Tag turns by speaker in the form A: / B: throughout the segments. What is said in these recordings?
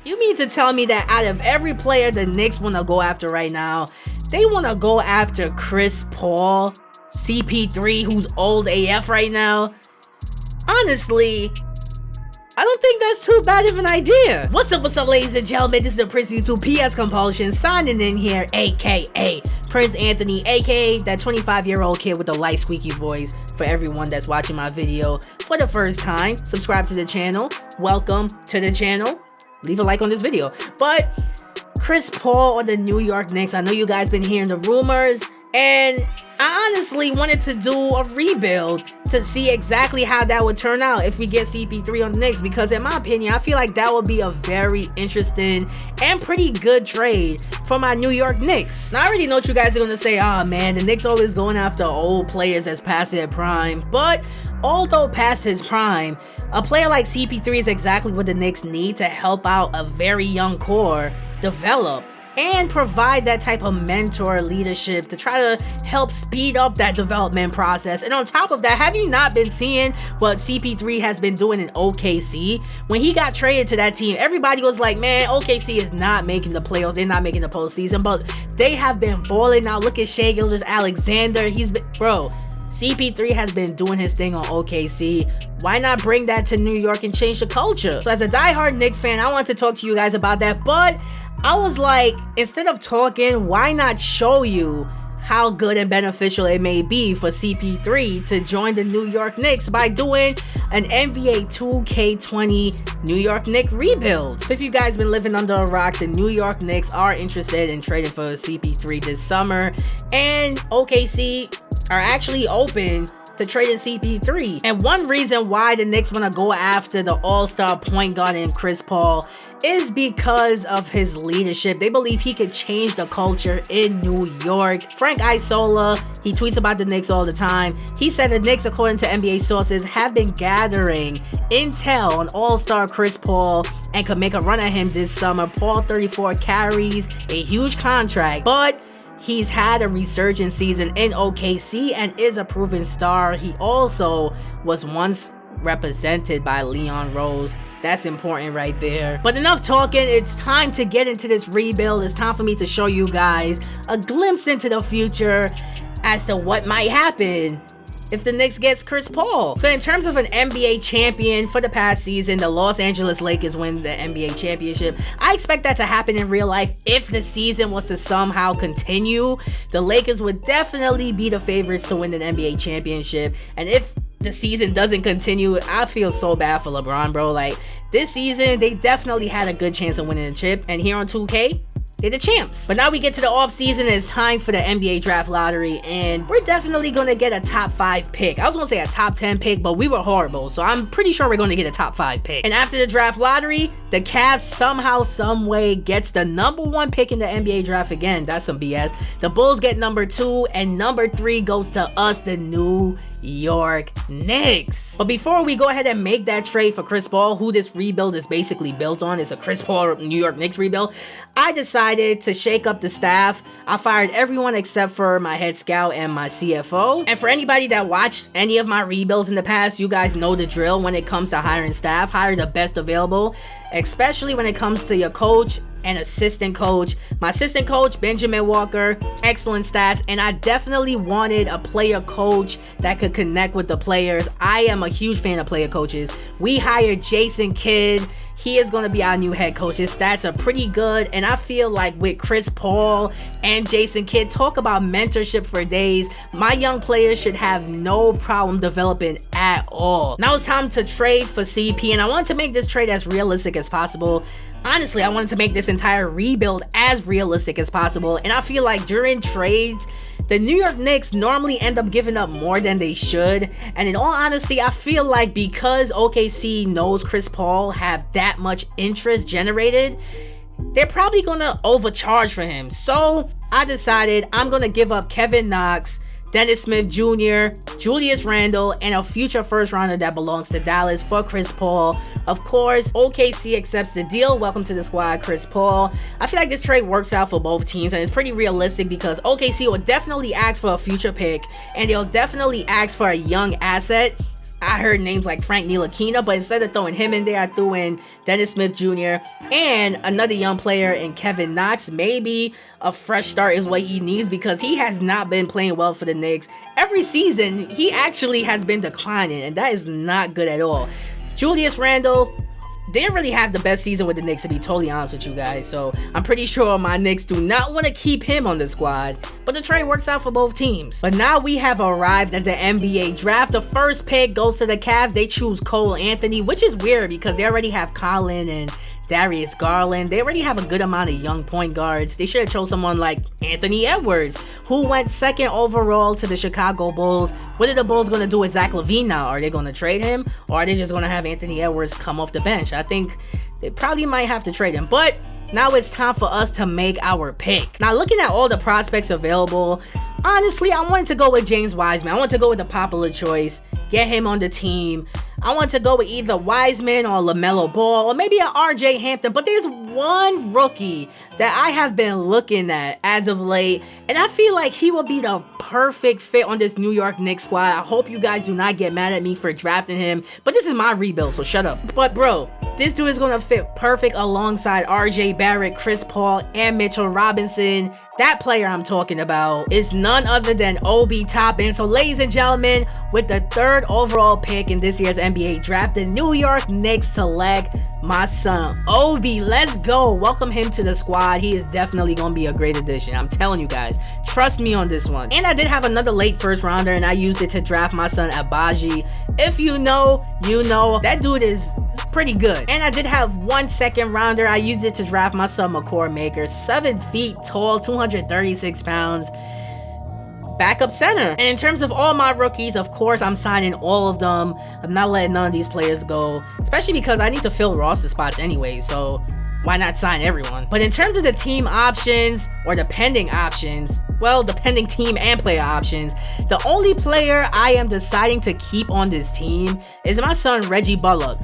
A: You mean to tell me that out of every player the Knicks want to go after right now, they want to go after Chris Paul, CP3, who's old AF right now? Honestly, I don't think that's too bad of an idea. What's up, ladies and gentlemen? This is the Prince YouTube PS Compulsion signing in here, aka Prince Anthony, aka that 25-year-old kid with the light squeaky voice. For everyone that's watching my video for the first time, subscribe to the channel. Welcome to the channel. Leave a like on this video. But Chris Paul on the New York Knicks, I know you guys been hearing the rumors, and I honestly wanted to do a rebuild to see exactly how that would turn out if we get CP3 on the Knicks, because in my opinion, I feel like that would be a very interesting and pretty good trade for my New York Knicks. Now, I already know what you guys are going to say. Oh man, the Knicks always going after old players that's past their prime. But although past his prime, a player like CP3 is exactly what the Knicks need to help out a very young core develop and provide that type of mentor leadership to try to help speed up that development process. And on top of that, have you not been seeing what CP3 has been doing in OKC? When he got traded to that team, everybody was like, man, OKC is not making the playoffs, they're not making the postseason, but they have been balling out. Look at Shai Gilgeous-Alexander, bro, CP3 has been doing his thing on OKC. Why not bring that to New York and change the culture? So as a diehard Knicks fan, I wanted to talk to you guys about that, but I was like, instead of talking, why not show you how good and beneficial it may be for CP3 to join the New York Knicks by doing an NBA 2K20 New York Knicks rebuild. So if you guys been living under a rock, the New York Knicks are interested in trading for CP3 this summer, and OKC are actually open to trading CP3. And one reason why the Knicks want to go after the all-star point guard in Chris Paul is because of his leadership. They believe he could change the culture in New York. Frank Isola, he tweets about the Knicks all the time. He said the Knicks, according to NBA sources, have been gathering intel on all-star Chris Paul and could make a run at him this summer. Paul, 34, carries a huge contract, but he's had a resurgent season in OKC and is a proven star. He also was once represented by Leon Rose. That's important right there. But enough talking, it's time to get into this rebuild. It's time for me to show you guys a glimpse into the future as to what might happen if the Knicks gets Chris Paul. So in terms of an NBA champion for the past season, the Los Angeles Lakers win the NBA championship. I expect that to happen in real life. If the season was to somehow continue, the Lakers would definitely be the favorites to win an NBA championship. And if the season doesn't continue, I feel so bad for LeBron, bro. Like, this season, they definitely had a good chance of winning the chip. And here on 2K, they're the champs. But now we get to the offseason and it's time for the NBA draft lottery, and we're definitely gonna get a top 5 pick. I was gonna say a top 10 pick, but we were horrible, so I'm pretty sure we're gonna get a top 5 pick. And after the draft lottery, the Cavs somehow, some way gets the #1 pick in the NBA draft again. That's some BS. The Bulls get #2, and #3 goes to us, the New York Knicks. But before we go ahead and make that trade for Chris Paul, who this rebuild is basically built on, is a Chris Paul New York Knicks rebuild, I decided to shake up the staff. I fired everyone except for my head scout and my CFO. And for anybody that watched any of my rebuilds in the past, you guys know the drill when it comes to hiring staff. Hire the best available, especially when it comes to your coach and assistant coach. My assistant coach, Benjamin Walker, excellent stats, and I definitely wanted a player coach that could connect with the players. I am a huge fan of player coaches. We hired Jason Kidd. He is going to be our new head coach. His stats are pretty good, and I feel like with Chris Paul and Jason Kidd, talk about mentorship for days. My young players should have no problem developing at all. Now it's time to trade for CP, and I want to make this trade as realistic as possible. Honestly, I wanted to make this entire rebuild as realistic as possible, and I feel like during trades, the New York Knicks normally end up giving up more than they should. And in all honesty, I feel like because OKC knows Chris Paul have that much interest generated, they're probably gonna overcharge for him. So I decided I'm gonna give up Kevin Knox, Dennis Smith Jr., Julius Randle, and a future first rounder that belongs to Dallas for Chris Paul. Of course, OKC accepts the deal. Welcome to the squad, Chris Paul. I feel like this trade works out for both teams, and it's pretty realistic because OKC will definitely ask for a future pick, and they'll definitely ask for a young asset. I heard names like Frank Ntilikina, but instead of throwing him in there, I threw in Dennis Smith Jr. and another young player in Kevin Knox. Maybe a fresh start is what he needs because he has not been playing well for the Knicks. Every season, he actually has been declining, and that is not good at all. Julius Randle didn't really have the best season with the Knicks, to be totally honest with you guys, so I'm pretty sure my Knicks do not want to keep him on the squad, but the trade works out for both teams. But now we have arrived at the NBA draft. The first pick goes to the Cavs. They choose Cole Anthony, which is weird because they already have Colin and Darius Garland. They already have a good amount of young point guards. They should have chose someone like Anthony Edwards, who went 2nd overall to the Chicago Bulls. What are the Bulls going to do with Zach LaVine now? Are they going to trade him, or are they just going to have Anthony Edwards come off the bench? I think they probably might have to trade him, but now it's time for us to make our pick. Now, looking at all the prospects available, honestly, I wanted to go with James Wiseman. I want to go with the popular choice, get him on the team. I want to go with either Wiseman or LaMelo Ball or maybe an RJ Hampton, but there's one rookie that I have been looking at as of late, and I feel like he will be the perfect fit on this New York Knicks squad. I hope you guys do not get mad at me for drafting him, but this is my rebuild, so shut up. But bro, this dude is going to fit perfect alongside RJ Barrett, Chris Paul, and Mitchell Robinson. That player I'm talking about is none other than Obi Toppin. So ladies and gentlemen, with the 3rd overall pick in this year's NBA draft, the New York Knicks select my son Obi. Let's go. Welcome him to the squad. He is definitely going to be a great addition. I'm telling you guys, trust me on this one. And I did have another late 1st rounder, and I used it to draft my son Abaji. If you know, you know. That dude is pretty good. And I did have 1 2nd rounder. I used it to draft my son McCord Maker, 7 feet tall, 236 pounds, backup center. And in terms of all my rookies, of course, I'm signing all of them. I'm not letting none of these players go, especially because I need to fill roster spots anyway, so why not sign everyone? But in terms of the team options, or the pending options, well, the pending team and player options, the only player I am deciding to keep on this team is my son Reggie Bullock.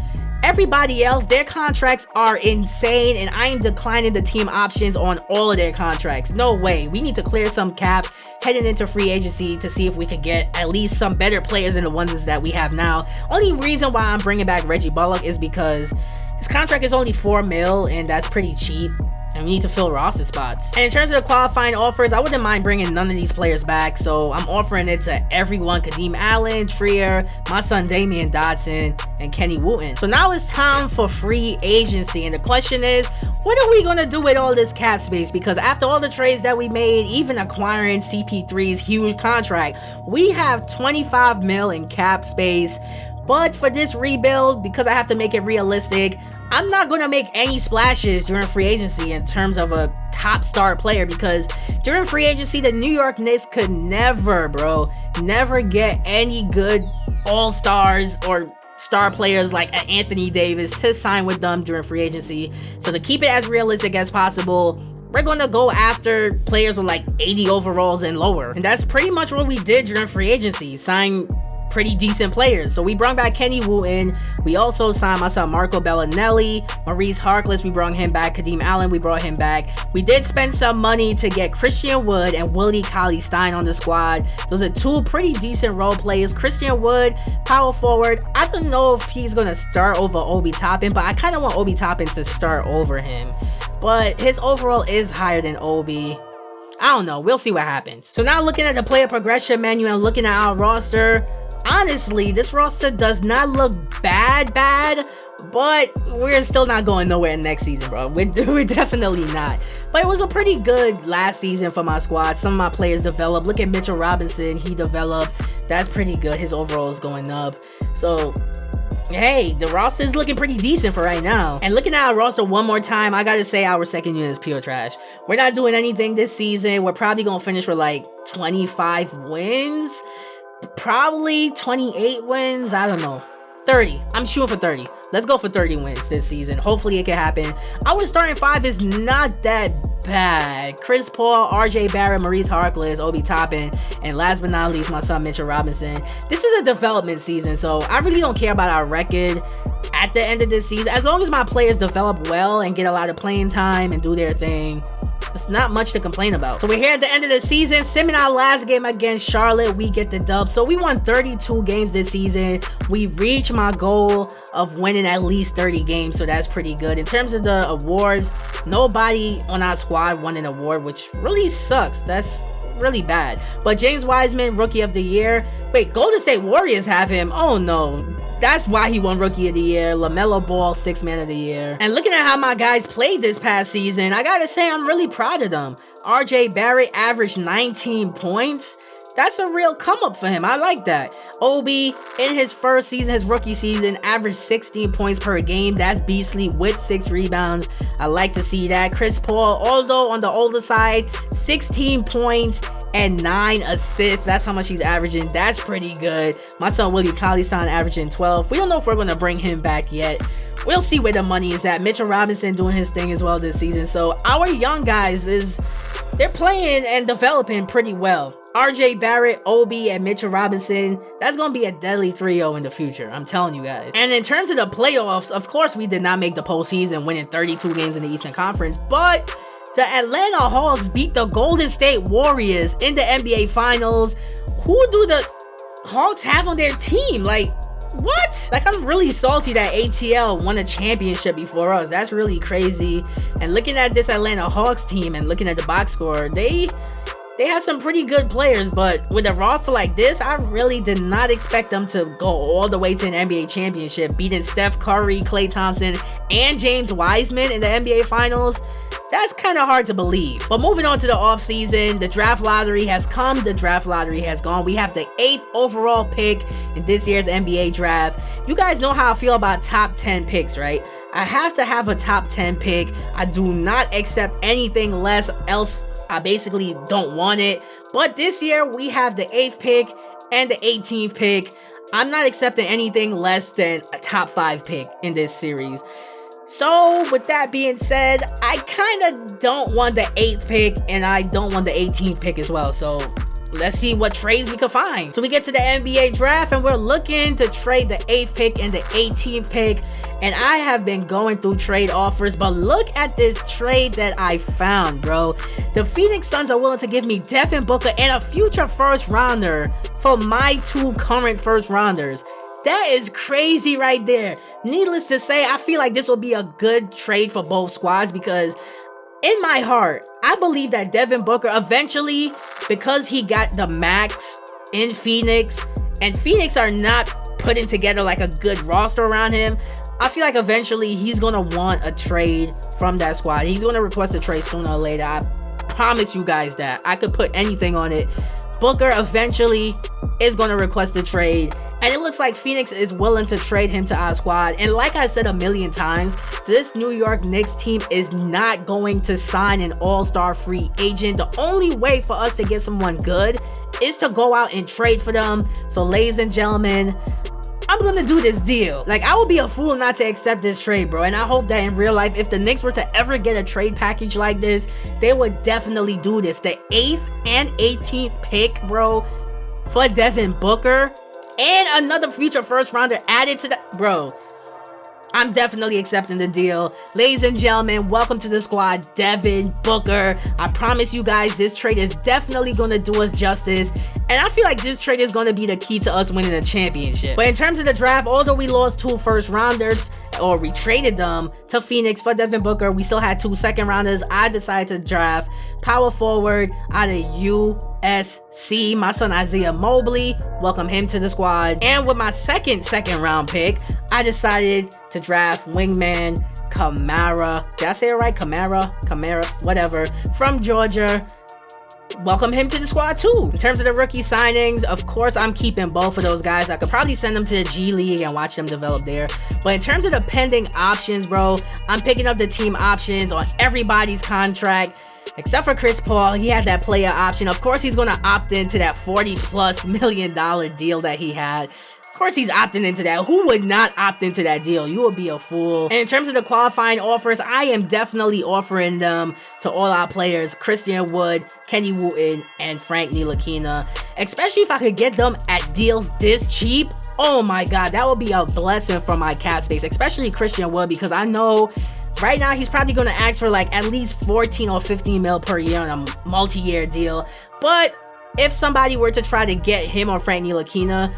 A: Everybody else, their contracts are insane, and I am declining the team options on all of their contracts. No way. We need to clear some cap heading into free agency to see if we could get at least some better players than the ones that we have now. Only reason why I'm bringing back Reggie Bullock is because his contract is only $4 million, and that's pretty cheap. And we need to fill roster spots. And in terms of the qualifying offers, I wouldn't mind bringing none of these players back, so I'm offering it to everyone: Kadeem Allen, Trier, my son Damian Dotson, and Kenny Wooten. So now it's time for free agency, and the question is, what are we gonna do with all this cap space? Because after all the trades that we made, even acquiring CP3's huge contract, we have $25 million in cap space. But for this rebuild, because I have to make it realistic, I'm not going to make any splashes during free agency in terms of a top star player, because during free agency, the New York Knicks could never get any good all-stars or star players like Anthony Davis to sign with them during free agency. So to keep it as realistic as possible, we're going to go after players with like 80 overalls and lower. And that's pretty much what we did during free agency, sign pretty decent players. So we brought back Kenny Wooten. We also signed my son Marco Bellinelli, Maurice Harkless. We brought him back. Kadeem Allen, we brought him back. We did spend some money to get Christian Wood and Willie Cauley-Stein on the squad. Those are 2 pretty decent role players. Christian Wood, power forward. I don't know if he's going to start over Obi Toppin, but I kind of want Obi Toppin to start over him. But his overall is higher than Obi. I don't know. We'll see what happens. So now looking at the player progression menu and looking at our roster, honestly, this roster does not look bad, but we're still not going nowhere next season, bro. We're definitely not. But it was a pretty good last season for my squad. Some of my players developed. Look at Mitchell Robinson. He developed. That's pretty good. His overall is going up. So hey, the roster is looking pretty decent for right now. And looking at our roster one more time, I gotta say our second unit is pure trash. We're not doing anything this season. We're probably gonna finish with like 25 wins. Probably 28 wins. I don't know. 30. I'm shooting for 30. Let's go for 30 wins this season. Hopefully it can happen. Our starting 5 is not that bad. Chris Paul, RJ Barrett, Maurice Harkless, Obi Toppin, and last but not least, my son Mitchell Robinson. This is a development season, so I really don't care about our record at the end of this season. As long as my players develop well and get a lot of playing time and do their thing, It's not much to complain about. So we're here at the end of the season. Simming our last game against Charlotte, we get the dub. So we won 32 games this season. We reached my goal of winning at least 30 games, so that's pretty good. In terms of the awards, nobody on our squad won an award, which really sucks. That's really bad. But James Wiseman, Rookie of the Year. Wait, Golden State Warriors have him. Oh no. That's why he won Rookie of the Year. LaMelo Ball, Sixth Man of the Year. And looking at how my guys played this past season, I gotta say I'm really proud of them. RJ Barrett averaged 19 points. That's a real come up for him. I like that. Obi, in his first season, his rookie season, averaged 16 points per game. That's beastly with 6 rebounds. I like to see that. Chris Paul, although on the older side, 16 points and 9 assists. That's how much he's averaging. That's pretty good. My son Willie Cauley-Stein averaging 12. We don't know if we're going to bring him back yet. We'll see where the money is at. Mitchell Robinson doing his thing as well this season. So our young guys, they're playing and developing pretty well. RJ Barrett, Obi, and Mitchell Robinson, that's going to be a deadly trio in the future. I'm telling you guys. And in terms of the playoffs, of course, we did not make the postseason, winning 32 games in the Eastern Conference, but the Atlanta Hawks beat the Golden State Warriors in the NBA Finals. Who do the Hawks have on their team? Like, what? Like, I'm really salty that ATL won a championship before us. That's really crazy. And looking at this Atlanta Hawks team and looking at the box score, they have some pretty good players, but with a roster like this, I really did not expect them to go all the way to an NBA championship, beating Steph Curry, Klay Thompson, and James Wiseman in the NBA Finals. That's kind of hard to believe. But moving on to the offseason, the draft lottery has come, the draft lottery has gone. We have the 8th overall pick in this year's NBA draft. You guys know how I feel about top 10 picks, right? I have to have a top 10 pick. I do not accept anything less, else I basically don't want it. But this year we have the 8th pick and the 18th pick. I'm not accepting anything less than a top 5 pick in this series. So with that being said, I kind of don't want the 8th pick and I don't want the 18th pick as well. So let's see what trades we can find. So we get to the NBA draft and we're looking to trade the 8th pick and the 18th pick. And I have been going through trade offers, but look at this trade that I found, bro. The Phoenix Suns are willing to give me Devin Booker and a future first rounder for my 2 current first rounders. That is crazy right there. Needless to say, I feel like this will be a good trade for both squads because in my heart, I believe that Devin Booker eventually, because he got the max in Phoenix, and Phoenix are not putting together like a good roster around him, I feel like eventually he's going to want a trade from that squad. He's going to request a trade sooner or later. I promise you guys that. I could put anything on it. Booker eventually is going to request a trade. And it looks like Phoenix is willing to trade him to our squad. And like I said a million times, this New York Knicks team is not going to sign an all-star free agent. The only way for us to get someone good is to go out and trade for them. So ladies and gentlemen, I'm gonna do this deal. Like, I would be a fool not to accept this trade, bro. And I hope that in real life, if the Knicks were to ever get a trade package like this, they would definitely do this. The 8th and 18th pick, bro, for Devin Booker and another future first rounder added to that, bro. I'm definitely accepting the deal. Ladies and gentlemen, welcome to the squad, Devin Booker. I promise you guys, this trade is definitely going to do us justice. And I feel like this trade is going to be the key to us winning a championship. But in terms of the draft, although we lost 2 first rounders, or we traded them to Phoenix for Devin Booker, we still had 2 second rounders. I decided to draft power forward out of USC, my son Isaiah Mobley. Welcome him to the squad. And with my second round pick, I decided to draft wingman Kamara. Did I say it right? Kamara, whatever. From Georgia. Welcome him to the squad too. In terms of the rookie signings, of course, I'm keeping both of those guys. I could probably send them to the G League and watch them develop there. But in terms of the pending options, bro, I'm picking up the team options on everybody's contract. Except for Chris Paul, he had that player option. Of course, he's going to opt into that $40+ million deal that he had. Of course, he's opting into that. Who would not opt into that deal? You would be a fool. And in terms of the qualifying offers, I am definitely offering them to all our players. Christian Wood, Kenny Wooten, and Frank Ntilikina. Especially if I could get them at deals this cheap. Oh my God, that would be a blessing for my cap space. Especially Christian Wood, because I know Right now, he's probably going to ask for like at least 14 or 15 mil per year on a multi-year deal. But if somebody were to try to get him or Frank Ntilikina,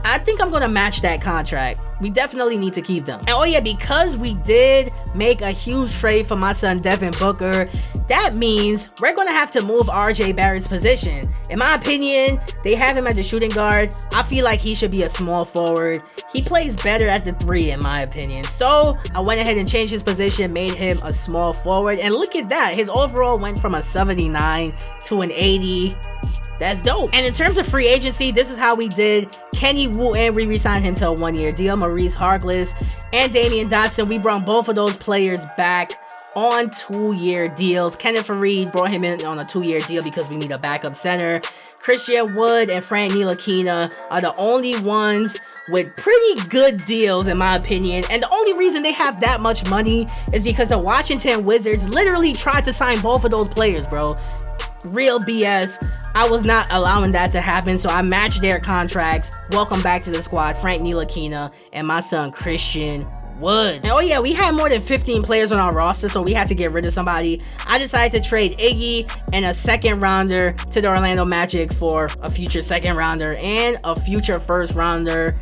A: I think I'm going to match that contract. We definitely need to keep them. And oh yeah, because we did make a huge trade for my son Devin Booker, that means we're going to have to move RJ Barrett's position. In my opinion, they have him at the shooting guard. I feel like he should be a small forward. He plays better at the 3 in my opinion. So I went ahead and changed his position, made him a small forward. And look at that. His overall went from a 79 to an 80. That's dope. And in terms of free agency, this is how we did. Kenny Wooten, we re-signed him to a 1-year deal. Maurice Harkless and Damian Dotson, we brought both of those players back on 2-year deals. Kenneth Faried brought him in on a 2-year deal because we need a backup center. Christian Wood and Frank Ntilikina are the only ones with pretty good deals in my opinion. And the only reason they have that much money is because the Washington Wizards literally tried to sign both of those players, bro. Real BS. I was not allowing that to happen, so I matched their contracts. Welcome back to the squad, Frank Ntilikina and my son Christian Wood. And oh yeah, we had more than 15 players on our roster, so we had to get rid of somebody. I decided to trade Iggy and a 2nd rounder to the Orlando Magic for a future 2nd rounder and a future 1st rounder.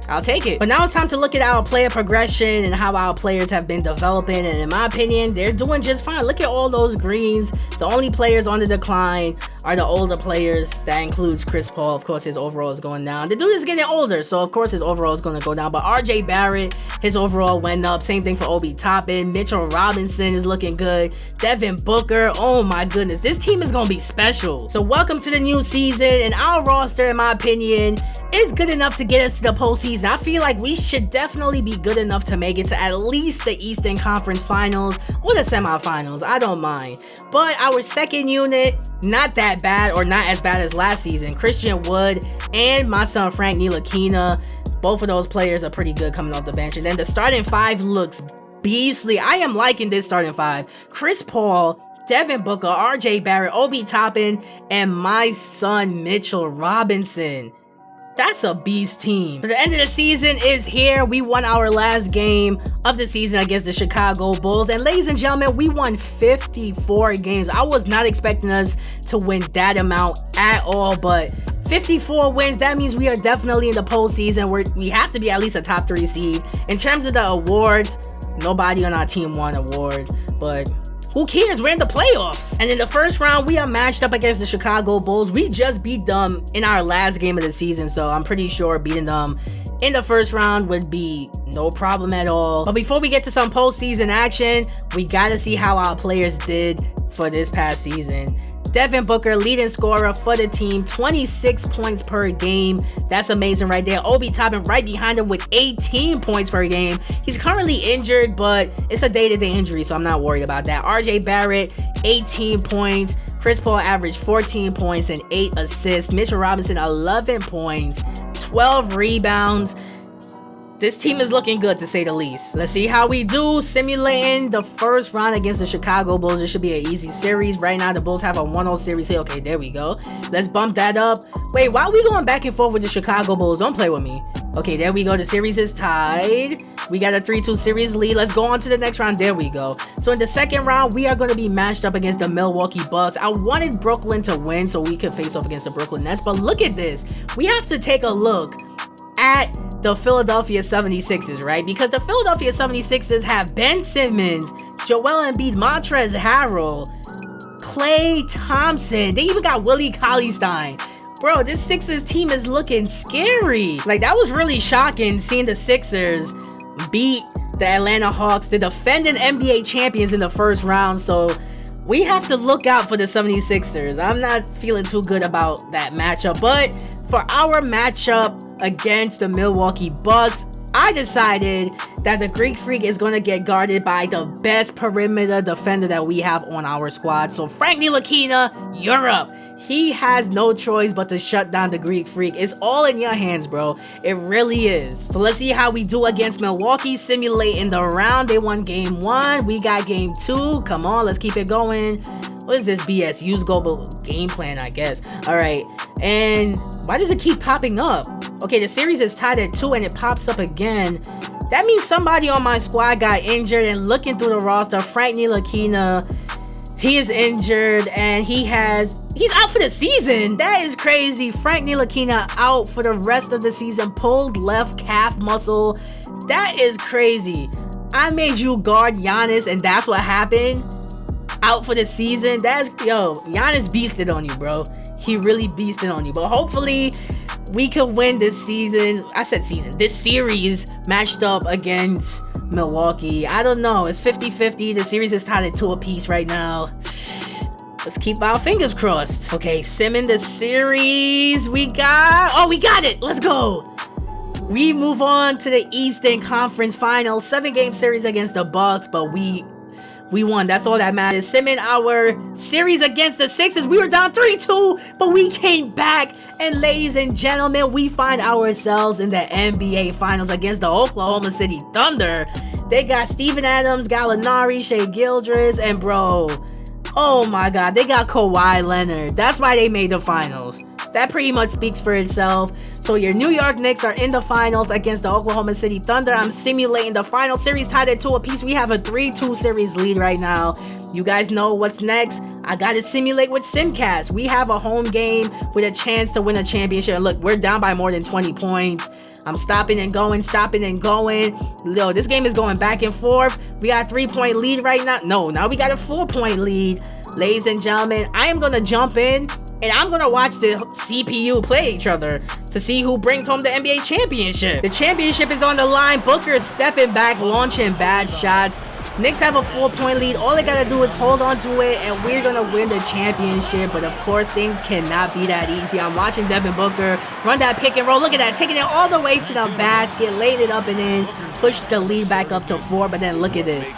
A: I'll take it. But now it's time to look at our player progression and how our players have been developing. And in my opinion, they're doing just fine. Look at all those greens. The only players on the decline are the older players. That includes Chris Paul. Of course, his overall is going down. The dude is getting older, so of course his overall is going to go down. But RJ Barrett, his overall went up. Same thing for Obi Toppin. Mitchell Robinson is looking good. Devin Booker, oh my goodness. This team is going to be special. So welcome to the new season. And our roster, in my opinion, is good enough to get us to the postseason. I feel like we should definitely be good enough to make it to at least the Eastern Conference Finals or the semifinals. I don't mind. But our second unit, not that bad or not as bad as last season. Christian Wood and my son Frank Ntilikina, both of those players are pretty good coming off the bench. And then the starting 5 looks beastly. I am liking this starting 5. Chris Paul, Devin Booker, RJ Barrett, Obi Toppin, and my son Mitchell Robinson. That's a beast team. So the end of the season is here. We won our last game of the season against the Chicago Bulls. And ladies and gentlemen, we won 54 games. I was not expecting us to win that amount at all, but 54 wins, that means we are definitely in the postseason. We have to be at least a top 3 seed. In terms of the awards, nobody on our team won an award, but who cares? We're in the playoffs. And in the first round, we are matched up against the Chicago Bulls. We just beat them in our last game of the season, so I'm pretty sure beating them in the first round would be no problem at all. But before we get to some postseason action, we gotta see how our players did for this past season. Devin Booker, leading scorer for the team, 26 points per game. That's amazing right there. Obi Toppin right behind him with 18 points per game. He's currently injured, but it's a day-to-day injury, so I'm not worried about that. RJ Barrett, 18 points. Chris Paul averaged 14 points and 8 assists. Mitchell Robinson, 11 points, 12 rebounds. This team is looking good, to say the least. Let's see how we do simulating the first round against the Chicago Bulls. It should be an easy series. Right now, the Bulls have a 1-0 series here. Okay, there we go. Let's bump that up. Wait, why are we going back and forth with the Chicago Bulls? Don't play with me. Okay, there we go. The series is tied. We got a 3-2 series lead. Let's go on to the next round. There we go. So in the second round, we are going to be matched up against the Milwaukee Bucks. I wanted Brooklyn to win so we could face off against the Brooklyn Nets. But look at this. We have to take a look at the Philadelphia 76ers, right? Because the Philadelphia 76ers have Ben Simmons, Joel Embiid, Montrezl Harrell, Klay Thompson. They even got Willie Cauley-Stein. Bro, this Sixers team is looking scary. Like, that was really shocking seeing the Sixers beat the Atlanta Hawks, the defending NBA champions, in the first round. So we have to look out for the 76ers. I'm not feeling too good about that matchup. But for our matchup against the Milwaukee Bucks, I decided that the Greek Freak is going to get guarded by the best perimeter defender that we have on our squad. So Frank Ntilikina, you're up. He has no choice but to shut down the Greek Freak. It's all in your hands, bro. It really is. So let's see how we do against Milwaukee, simulating the round. They won game 1. We got game 2. Come on, let's keep it going. What is this BS? Use global game plan, I guess. All right. And why does it keep popping up? Okay, the series is tied at 2 and it pops up again. That means somebody on my squad got injured, and looking through the roster, Frank Ntilikina, he is injured and he's out for the season. That is crazy. Frank Ntilikina out for the rest of the season, pulled left calf muscle. That is crazy. I made you guard Giannis and that's what happened. Out for the season. Giannis beasted on you, bro. He really beasted on you. But hopefully we can win this season. This series matched up against Milwaukee. I don't know. It's 50-50. The series is tied at 2 apiece right now. Let's keep our fingers crossed. Okay, simming the series. We got it. Let's go. We move on to the Eastern Conference Finals. 7-game series against the Bucks, but we won. That's all that matters. Simming our series against the Sixers. We were down 3-2, but we came back. And ladies and gentlemen, we find ourselves in the NBA Finals against the Oklahoma City Thunder. They got Steven Adams, Gallinari, Shai Gilgeous, and bro, oh my god, they got Kawhi Leonard. That's why they made the finals. That pretty much speaks for itself. So your New York Knicks are in the finals against the Oklahoma City Thunder. I'm simulating the final series tied at 2 apiece. We have a 3-2 series lead right now. You guys know what's next. I gotta simulate with Simcast. We have a home game with a chance to win a championship. And look, we're down by more than 20 points. I'm stopping and going. Yo, this game is going back and forth. We got a 3-point lead right now. No, now we got a 4-point lead. Ladies and gentlemen, I am gonna jump in and I'm gonna watch the CPU play each other to see who brings home the NBA championship. The championship is on the line. Booker is stepping back, launching bad shots. Knicks have a 4-point lead. All they gotta do is hold on to it, and we're gonna win the championship. But of course, things cannot be that easy. I'm watching Devin Booker run that pick and roll. Look at that, taking it all the way to the basket, laid it up and in, pushed the lead back up to 4. But then look at this.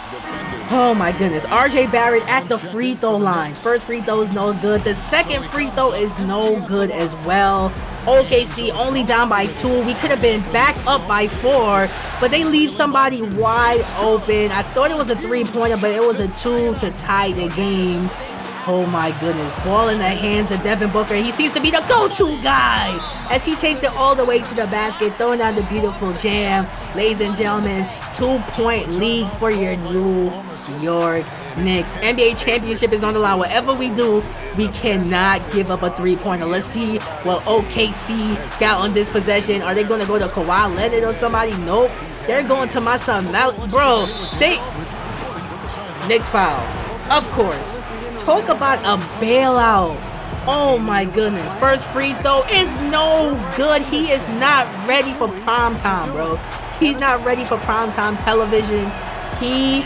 A: Oh my goodness. RJ Barrett at the free throw line. First free throw is no good. The second free throw is no good as well. OKC only down by 2. We could have been back up by 4, but they leave somebody wide open. I thought it was a 3-pointer, but it was a 2 to tie the game. Oh my goodness. Ball in the hands of Devin Booker. He seems to be the go-to guy as he takes it all the way to the basket, throwing down the beautiful jam. Ladies and gentlemen, 2-point lead for your New York Knicks. NBA championship is on the line. Whatever we do, we cannot give up a 3-pointer. Let's see what OKC got on this possession. Are they going to go to Kawhi Leonard or somebody? Nope. They're going to my son Mal. Bro, Knicks foul. Of course. Talk about a bailout. Oh my goodness. First free throw is no good. He is not ready for primetime, bro. He's not ready for primetime television. He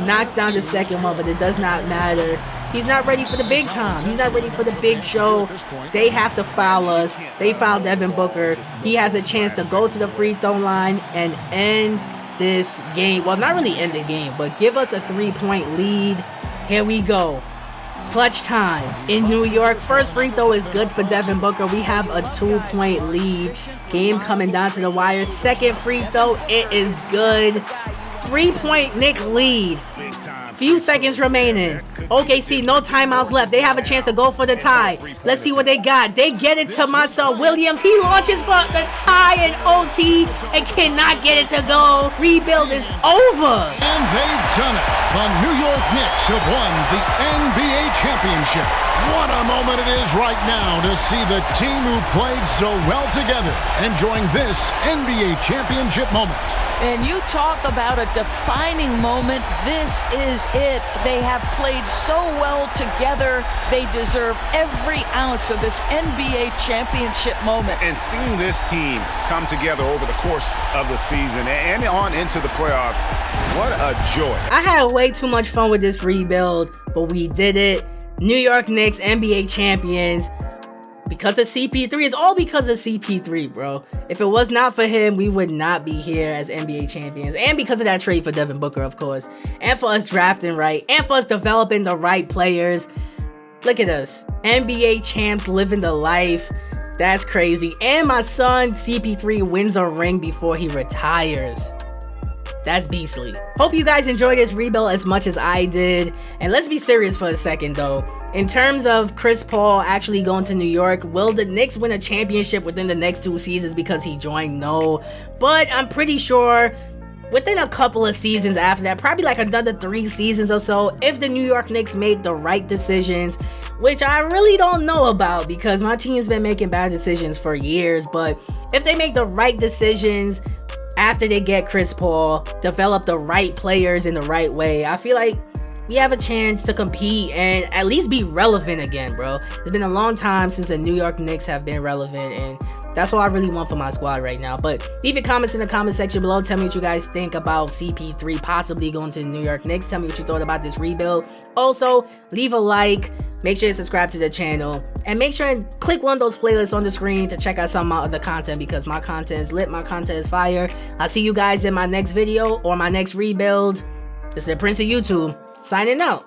A: knocks down the second one, but it does not matter. He's not ready for the big time. He's not ready for the big show. They have to foul us. They foul Devin Booker. He has a chance to go to the free throw line and end this game. Well, not really end the game, but give us a 3-point lead. Here we go. Clutch time in New York. First free throw is good for Devin Booker. We have a 2-point lead. Game coming down to the wire. Second free throw, it is good. 3-point Knicks lead. Few seconds remaining. OKC, no timeouts left. They have a chance to go for the tie. Let's see what they got. They get it to my son Williams. He launches for the tie in OT and cannot get it to go. Rebuild is over.
B: And they've done it. The New York Knicks have won the NBA championship. What a moment it is right now to see the team who played so well together enjoying this NBA championship moment.
C: And you talk about a defining moment. This is it. They have played so well together. They deserve every ounce of this NBA championship moment.
D: And seeing this team come together over the course of the season and on into the playoffs, what a joy.
A: I had way too much fun with this rebuild, but we did it. New York Knicks, NBA champions. Because of CP3, it's all because of CP3, bro. If it was not for him, we would not be here as NBA champions. And because of that trade for Devin Booker, of course. And for us drafting right. And for us developing the right players. Look at us. NBA champs living the life. That's crazy. And my son, CP3, wins a ring before he retires. That's beastly. Hope you guys enjoyed this rebuild as much as I did. And let's be serious for a second, though. In terms of Chris Paul actually going to New York, will the Knicks win a championship within the next 2 seasons because he joined? No. But I'm pretty sure within a couple of seasons after that, probably like another 3 seasons or so, if the New York Knicks made the right decisions, which I really don't know about because my team's been making bad decisions for years, but if they make the right decisions after they get Chris Paul, develop the right players in the right way, I feel like we have a chance to compete and at least be relevant again, bro. It's been a long time since the New York Knicks have been relevant, and that's what I really want for my squad right now. But leave your comments in the comment section below. Tell me what you guys think about CP3 possibly going to the New York Knicks. Tell me what you thought about this rebuild. Also, leave a like. Make sure you subscribe to the channel. And make sure and click one of those playlists on the screen to check out some of my other content because my content is lit. My content is fire. I'll see you guys in my next video or my next rebuild. This is the Prince of YouTube, signing out.